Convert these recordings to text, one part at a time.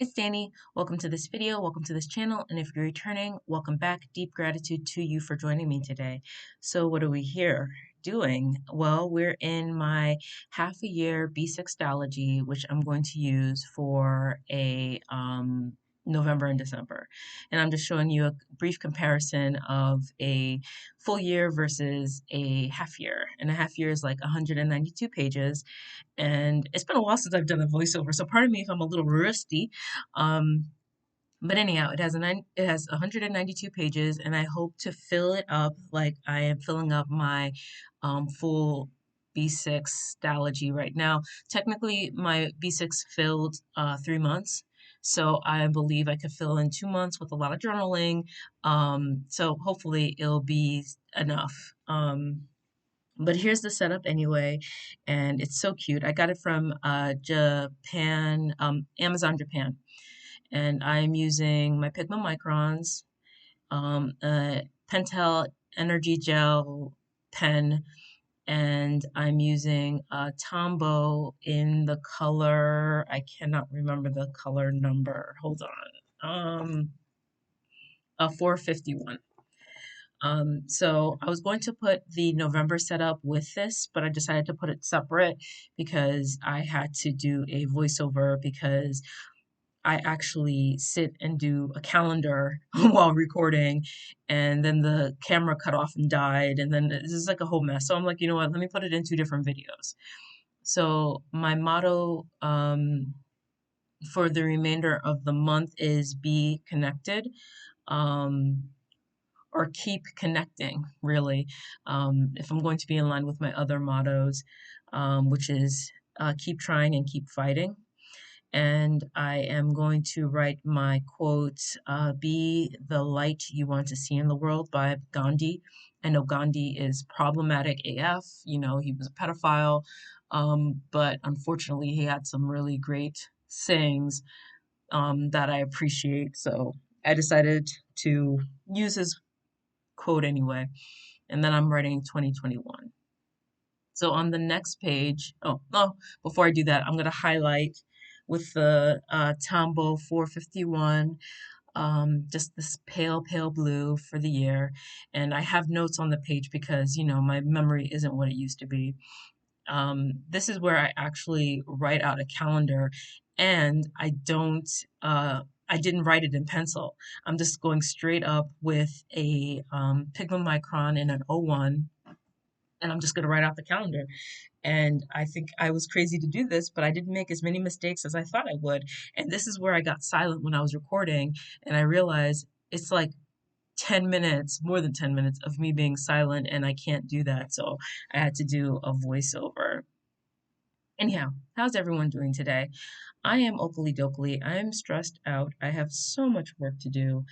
It's Danny. Welcome to this video. Welcome to this channel. And if you're returning, welcome back. Deep gratitude to you for joining me today. So what are we here doing? Well, we're in my half a year B6 Stalogy, which I'm going to use for a November and December. And I'm just showing you a brief comparison of a full year versus a half year. And a half year is like 192 pages, and it's been a while since I've done a voiceover, so pardon me if I'm a little rusty. Um, but anyhow, it has 192 pages, and I hope to fill it up like I am filling up my full B6 Stalogy right now. Technically, my B6 filled 3 months. So I believe I could fill in 2 months with a lot of journaling. So hopefully it'll be enough. But here's the setup anyway, and it's so cute. I got it from Japan, Amazon Japan, and I'm using my Pigma Microns, a Pentel Energy Gel pen, and I'm using a Tombow in the color, I cannot remember the color number. Hold on. A 451. So I was going to put the November setup with this, but I decided to put it separate because I had to do a voiceover because I actually sit and do a calendar while recording, and then the camera cut off and died, and then this is like a whole mess. So I'm like, you know what, let me put it in two different videos. So my motto for the remainder of the month is be connected. Um, or keep connecting, really, if I'm going to be in line with my other mottos, which is keep trying and keep fighting. And I am going to write my quote, be the light you want to see in the world by Gandhi. I know Gandhi is problematic AF, you know, he was a pedophile, but unfortunately he had some really great sayings that I appreciate. So I decided to use his quote anyway. And then I'm writing 2021. So on the next page, before I do that, I'm going to highlight with the Tombow 451, just this pale, pale blue for the year. And I have notes on the page because, you know, my memory isn't what it used to be. This is where I actually write out a calendar, and I didn't write it in pencil. I'm just going straight up with a Pigma Micron in an O1, and I'm just going to write out the calendar. And I think I was crazy to do this, but I didn't make as many mistakes as I thought I would. And this is where I got silent when I was recording, and I realized it's like 10 minutes, more than 10 minutes of me being silent, and I can't do that. So I had to do a voiceover. Anyhow, how's everyone doing today? I am Oakley Dokley. I'm stressed out. I have so much work to do.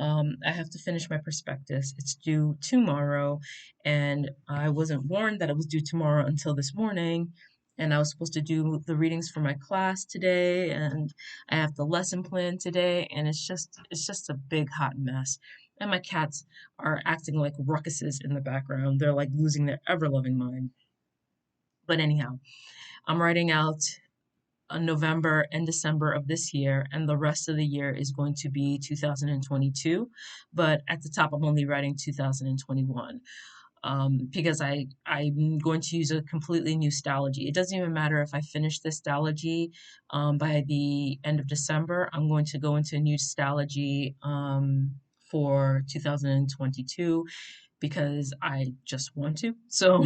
I have to finish my prospectus. It's due tomorrow, and I wasn't warned that it was due tomorrow until this morning. And I was supposed to do the readings for my class today, and I have the lesson plan today, and it's just a big hot mess. And my cats are acting like ruckuses in the background. They're like losing their ever-loving mind. But anyhow, I'm writing out November and December of this year, and the rest of the year is going to be 2022. But at the top, I'm only writing 2021 because I'm going to use a completely new Stalogy. It doesn't even matter if I finish this Stalogy by the end of December. I'm going to go into a new Stalogy for 2022 because I just want to. So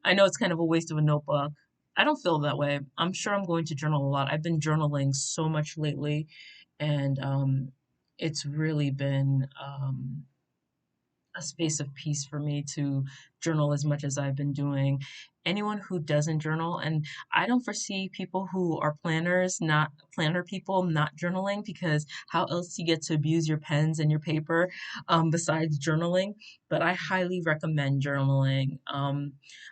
I know it's kind of a waste of a notebook. I don't feel that way. I'm sure I'm going to journal a lot. I've been journaling so much lately, and it's really been a space of peace for me to journal as much as I've been doing. Anyone who doesn't journal, and I don't foresee people who are planners, not planner people, not journaling, because how else do you get to abuse your pens and your paper besides journaling? But I highly recommend journaling.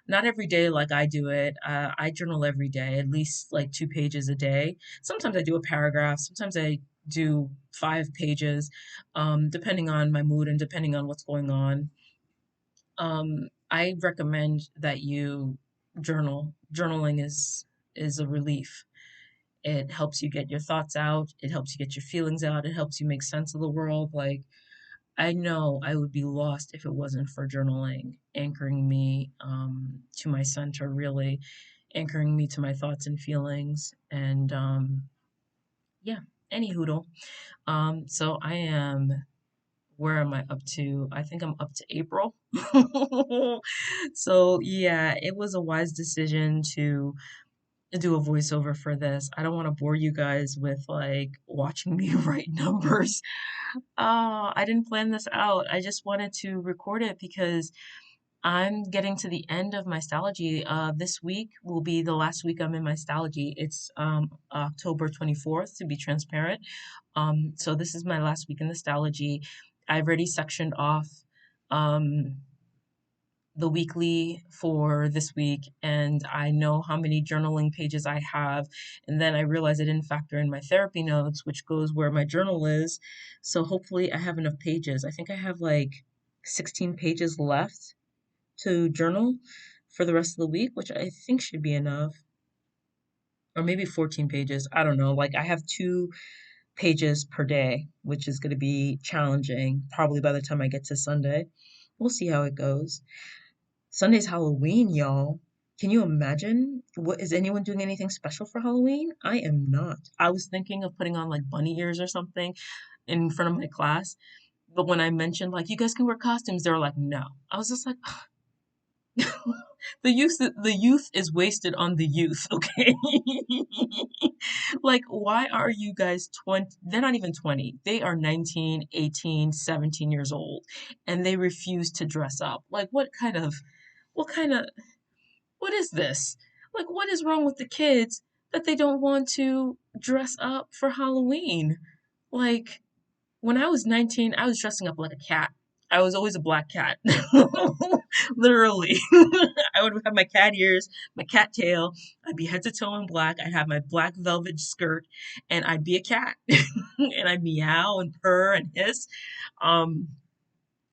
Not every day like I do it. I journal every day, at least like 2 pages a day. Sometimes I do a paragraph, sometimes I do 5 pages, depending on my mood and depending on what's going on. I recommend that you journal. Journaling is a relief. It helps you get your thoughts out. It helps you get your feelings out. It helps you make sense of the world. Like, I know I would be lost if it wasn't for journaling, anchoring me to my center, really anchoring me to my thoughts and feelings. And yeah, any hoodle. So I am, where am I up to? I think I'm up to April. So yeah, it was a wise decision to do a voiceover for this. I don't want to bore you guys with like watching me write numbers. I didn't plan this out. I just wanted to record it because I'm getting to the end of my Stalogy. This week will be the last week I'm in my Stalogy. It's October 24th to be transparent. So this is my last week in the Stalogy. I've already sectioned off um, the weekly for this week, and I know how many journaling pages I have. And then I realized I didn't factor in my therapy notes, which goes where my journal is. So hopefully I have enough pages. I think I have like 16 pages left to journal for the rest of the week, which I think should be enough. Or maybe 14 pages. I don't know. Like I have 2 pages per day, which is going to be challenging probably by the time I get to Sunday. We'll see how it goes. Sunday's Halloween, y'all. Can you imagine? What is anyone doing anything special for Halloween? I am not. I was thinking of putting on like bunny ears or something in front of my class, but when I mentioned like you guys can wear costumes, they were like, no. I was just like, the youth is wasted on the youth, okay? Like, why are you guys 20? They're not even 20. They are 19, 18, 17 years old, and they refuse to dress up. Like, what kind of, what is this? Like, what is wrong with the kids that they don't want to dress up for Halloween? Like, when I was 19, I was dressing up like a cat. I was always a black cat. Literally. I would have my cat ears, my cat tail. I'd be head to toe in black. I'd have my black velvet skirt, and I'd be a cat. And I'd meow and purr and hiss. Um,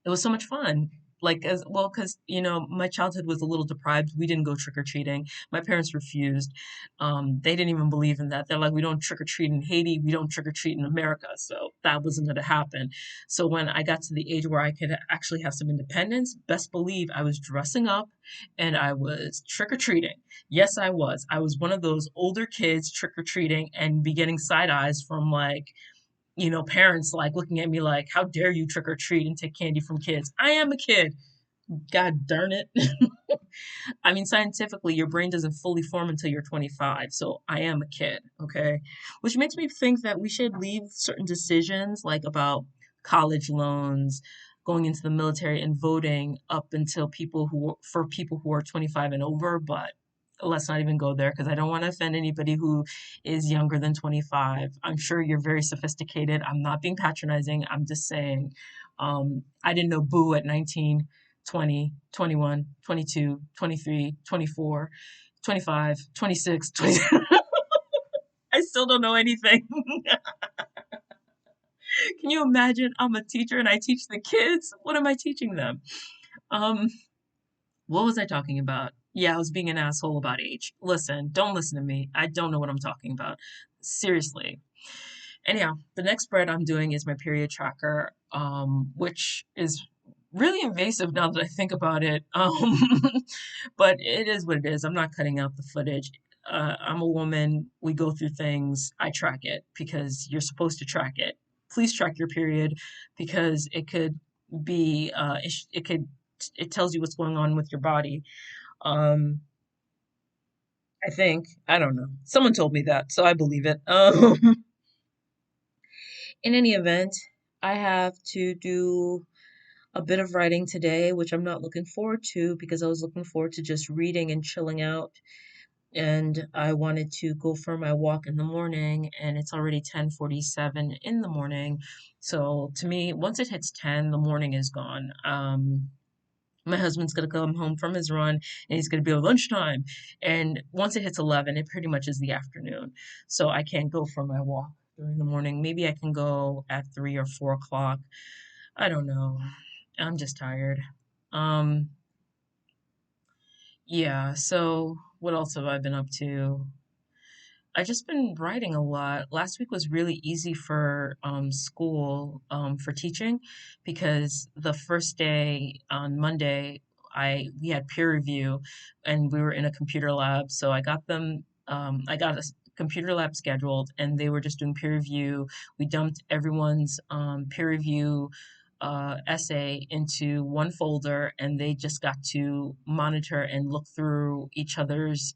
it was so much fun. Like as well, because my childhood was a little deprived. We didn't go trick or treating. My parents refused. They didn't even believe in that. They're like, we don't trick or treat in Haiti. We don't trick or treat in America. So that wasn't going to happen. So when I got to the age where I could actually have some independence, best believe I was dressing up and I was trick or treating. Yes, I was. I was one of those older kids trick or treating and be getting side eyes from like parents like looking at me like, how dare you trick or treat and take candy from kids? I am a kid. God darn it. I mean, scientifically, your brain doesn't fully form until you're 25. So I am a kid, okay? Which makes me think that we should leave certain decisions, like about college loans, going into the military, and voting up until for people who are 25 and over. But let's not even go there because I don't want to offend anybody who is younger than 25. I'm sure you're very sophisticated. I'm not being patronizing. I'm just saying, I didn't know boo at 19, 20, 21, 22, 23, 24, 25, 26, 20. I still don't know anything. Can you imagine? I'm a teacher and I teach the kids. What am I teaching them? Um, what was I talking about? Yeah, I was being an asshole about age. Listen, don't listen to me. I don't know what I'm talking about. Seriously. Anyhow, the next spread I'm doing is my period tracker, which is really invasive now that I think about it. But it is what it is. I'm not cutting out the footage. I'm a woman. We go through things. I track it because you're supposed to track it. Please track your period because it could be, it tells you what's going on with your body. Um, I think, I don't know. Someone told me that, so I believe it. In any event, I have to do a bit of writing today, which I'm not looking forward to because I was looking forward to just reading and chilling out. And I wanted to go for my walk in the morning, and it's already 10:47 in the morning. So to me, once it hits 10, the morning is gone. My husband's gonna come home from his run and he's gonna be at lunchtime. And once it hits 11, it pretty much is the afternoon. So I can't go for my walk during the morning. Maybe I can go at 3 or 4 o'clock. I don't know. I'm just tired. Um, yeah, so what else have I been up to? I just been writing a lot. Last week was really easy for school for teaching because the first day on Monday we had peer review and we were in a computer lab. So I got computer lab scheduled and they were just doing peer review. We dumped everyone's peer review essay into one folder and they just got to monitor and look through each other's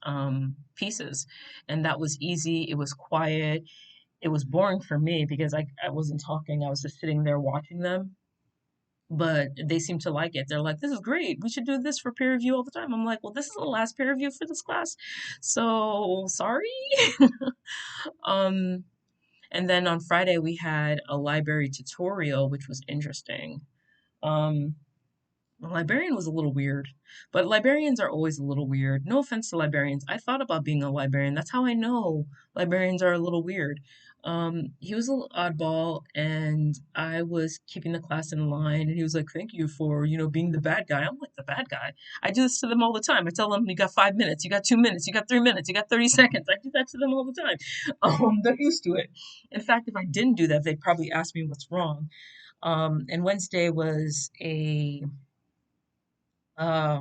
pieces. And that was easy. It was quiet. It was boring for me because I wasn't talking. I was just sitting there watching them. But they seem to like it. They're like, this is great. We should do this for peer review all the time. I'm like, well, this is the last peer review for this class. So sorry. um, and then on Friday, we had a library tutorial, which was interesting. Um, The librarian was a little weird, but librarians are always a little weird. No offense to librarians. I thought about being a librarian. That's how I know librarians are a little weird. He was a little oddball, and I was keeping the class in line, and he was like, "Thank you for, being the bad guy." I'm like, "The bad guy?" I do this to them all the time. I tell them, "You got 5 minutes, you got 2 minutes, you got 3 minutes, you got 30 seconds." I do that to them all the time. They're used to it. In fact, if I didn't do that, they'd probably ask me what's wrong. And Wednesday was a uh,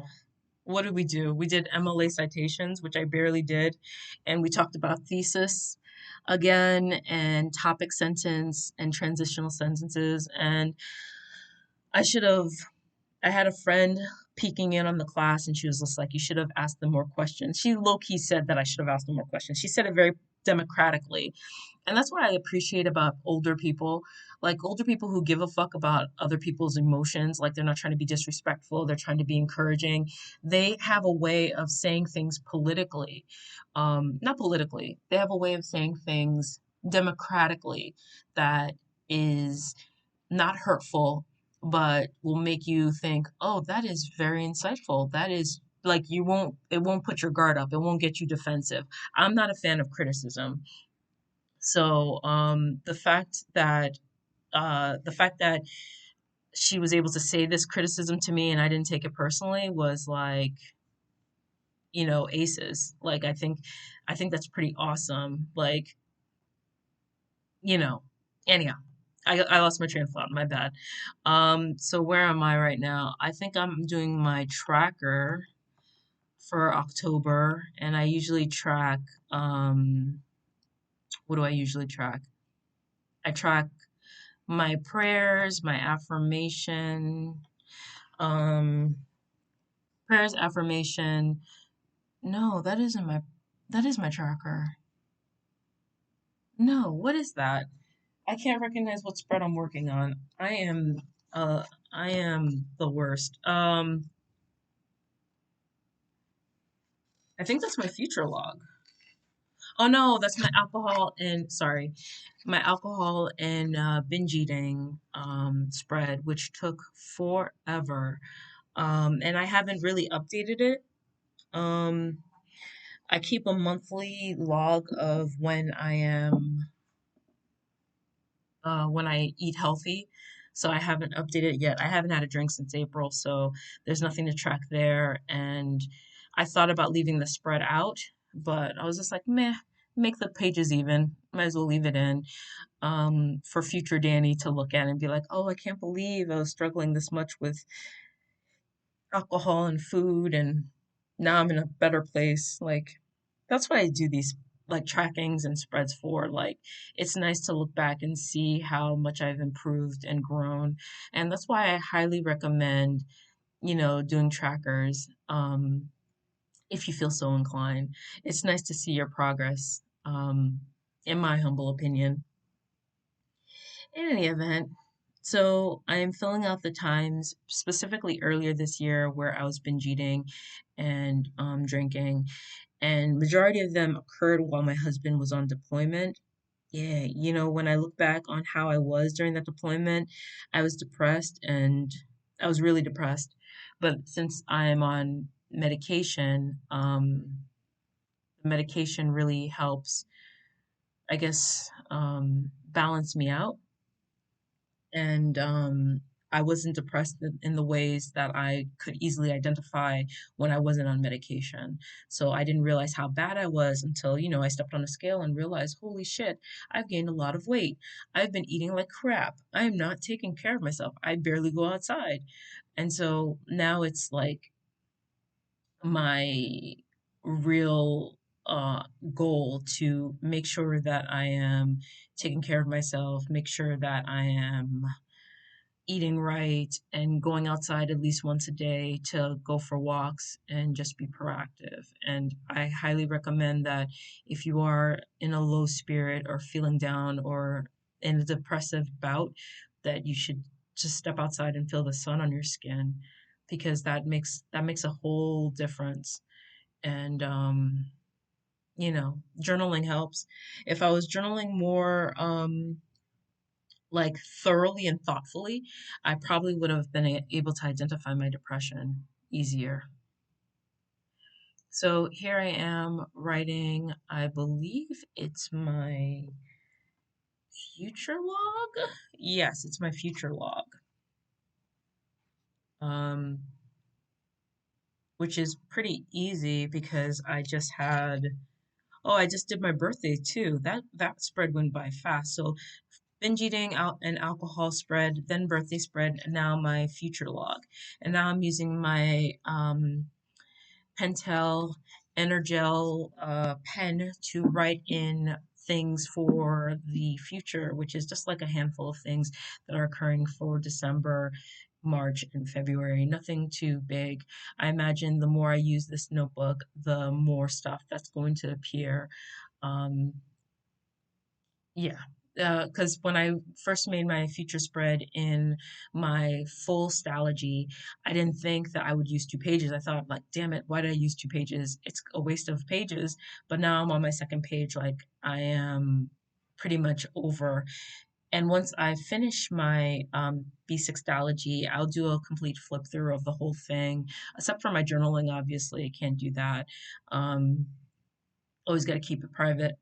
what did we do? We did MLA citations, which I barely did, and we talked about thesis again and topic sentence and transitional sentences. And I should have I had a friend peeking in on the class and she was just like, you should have asked them more questions. She low key said that I should have asked them more questions. She said it very democratically. And that's what I appreciate about older people. Like older people who give a fuck about other people's emotions, like they're not trying to be disrespectful, they're trying to be encouraging. They have a way of saying things politically. Not politically, they have a way of saying things democratically that is not hurtful, but will make you think, oh, that is very insightful. That is like it won't put your guard up. It won't get you defensive. I'm not a fan of criticism. So the fact that she was able to say this criticism to me and I didn't take it personally was like, aces. Like I think that's pretty awesome. Like, you know, anyhow. I lost my train of thought, my bad. So where am I right now? I think I'm doing my tracker for October, and I usually track, what do I usually track? I track my prayers, my affirmation, um, prayers, affirmation. No, that is my tracker. No, what is that? I can't recognize what spread I'm working on. Uh, I am the worst. I think that's my future log. Oh no, that's my alcohol and sorry, my alcohol and binge eating spread, which took forever. And I haven't really updated it. Um, I keep a monthly log of when I eat healthy. So I haven't updated it yet. I haven't had a drink since April, so there's nothing to track there. And I thought about leaving the spread out, but I was just like, meh, make the pages even. Might as well leave it in for future Danny to look at and be like, oh, I can't believe I was struggling this much with alcohol and food, and now I'm in a better place. Like, that's why I do these like trackings and spreads for. Like, it's nice to look back and see how much I've improved and grown. And that's why I highly recommend, doing trackers if you feel so inclined. It's nice to see your progress, in my humble opinion. In any event, so I am filling out the times specifically earlier this year where I was binge eating and drinking, and majority of them occurred while my husband was on deployment. Yeah, when I look back on how I was during that deployment, I was depressed and I was really depressed. But since I'm on medication, the medication really helps, I guess, balance me out and I wasn't depressed in the ways that I could easily identify when I wasn't on medication. So I didn't realize how bad I was until, I stepped on a scale and realized, holy shit, I've gained a lot of weight. I've been eating like crap. I am not taking care of myself. I barely go outside. And so now it's like my real goal to make sure that I am taking care of myself, make sure that I am eating right and going outside at least once a day to go for walks and just be proactive. And I highly recommend that if you are in a low spirit or feeling down or in a depressive bout, that you should just step outside and feel the sun on your skin because that makes a whole difference. And journaling helps. If I was journaling more like thoroughly and thoughtfully, I probably would have been able to identify my depression easier. So here I am writing, I believe it's my future log. Yes, it's my future log. Um, which is pretty easy because I just did my birthday too. That spread went by fast. So binge eating out and alcohol spread, then birthday spread, and now my future log. And now I'm using my Pentel Energel pen to write in things for the future, which is just like a handful of things that are occurring for December, March, and February. Nothing too big. I imagine the more I use this notebook, the more stuff that's going to appear. Um, yeah, because when I first made my future spread in my full Stalogy, I didn't think that I would use 2 pages. I thought, like, damn it, why did I use 2 pages? It's a waste of pages. But now I'm on my second page, like, I am pretty much over. And once I finish my B6 Stalogy, I'll do a complete flip through of the whole thing, except for my journaling, obviously. I can't do that. Um, always got to keep it private.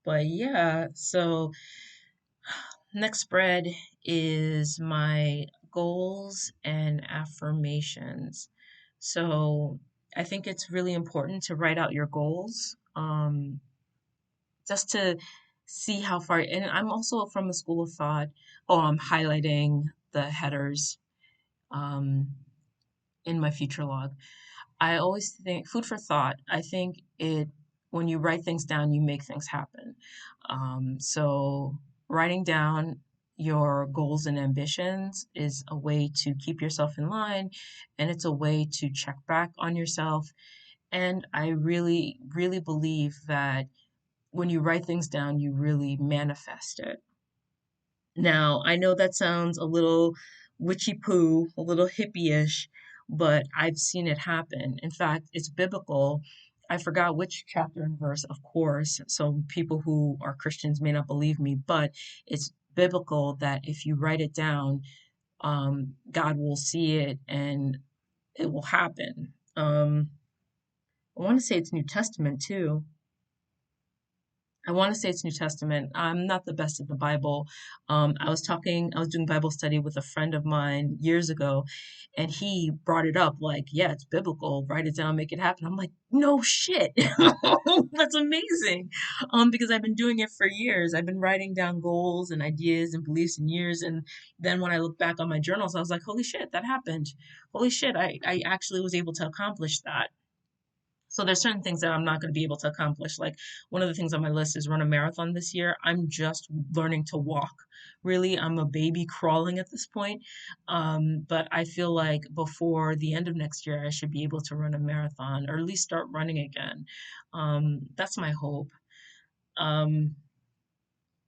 But yeah, so next spread is my goals and affirmations. So I think it's really important to write out your goals, just to see how far. And I'm also from the school of thought. Oh, I'm highlighting the headers um, in my future log. I always think food for thought. I think when you write things down, you make things happen. So writing down your goals and ambitions is a way to keep yourself in line, and it's a way to check back on yourself. And I really, really believe that when you write things down, you really manifest it. Now, I know that sounds a little witchy poo, a little hippie-ish, but I've seen it happen. In fact, it's biblical. I forgot which chapter and verse, of course, so people who are Christians may not believe me, but it's biblical that if you write it down, God will see it and it will happen. I want to say it's New Testament too. I want to say it's New Testament. I'm not the best at the Bible. I was doing Bible study with a friend of mine years ago, and he brought it up like, yeah, it's biblical. Write it down, make it happen. I'm like, no shit. That's amazing. Because I've been doing it for years. I've been writing down goals and ideas and beliefs in years. And then when I look back on my journals, I was like, holy shit, that happened. Holy shit, I actually was able to accomplish that. So there's certain things that I'm not going to be able to accomplish. Like one of the things on my list is run a marathon this year. I'm just learning to walk. Really, I'm a baby crawling at this point. But I feel like before the end of next year, I should be able to run a marathon or at least start running again. That's my hope. Um,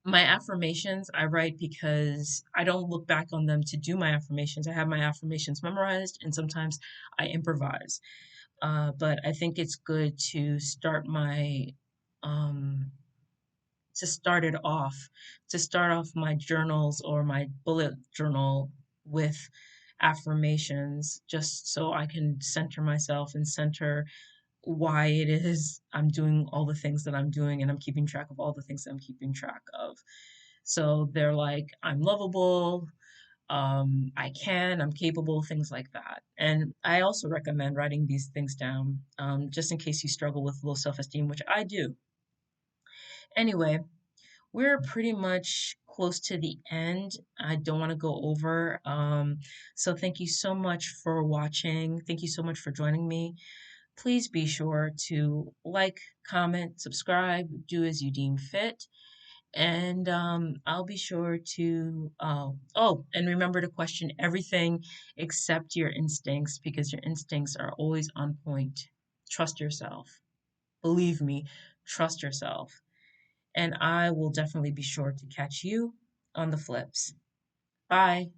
my affirmations I write because I don't look back on them to do my affirmations. I have my affirmations memorized and sometimes I improvise. But I think it's good um, to start off my journals or my bullet journal with affirmations, just so I can center myself and center why it is I'm doing all the things that I'm doing and I'm keeping track of all the things that I'm keeping track of. So they're like, I'm lovable, I'm capable, things like that. And I also recommend writing these things down, just in case you struggle with low self-esteem, which I do. Anyway, we're pretty much close to the end. I don't want to go over. So thank you so much for watching. Thank you so much for joining me. Please be sure to like, comment, subscribe, do as you deem fit. And I'll be sure to, and remember to question everything except your instincts, because your instincts are always on point. Trust yourself. Believe me, trust yourself. And I will definitely be sure to catch you on the flips. Bye.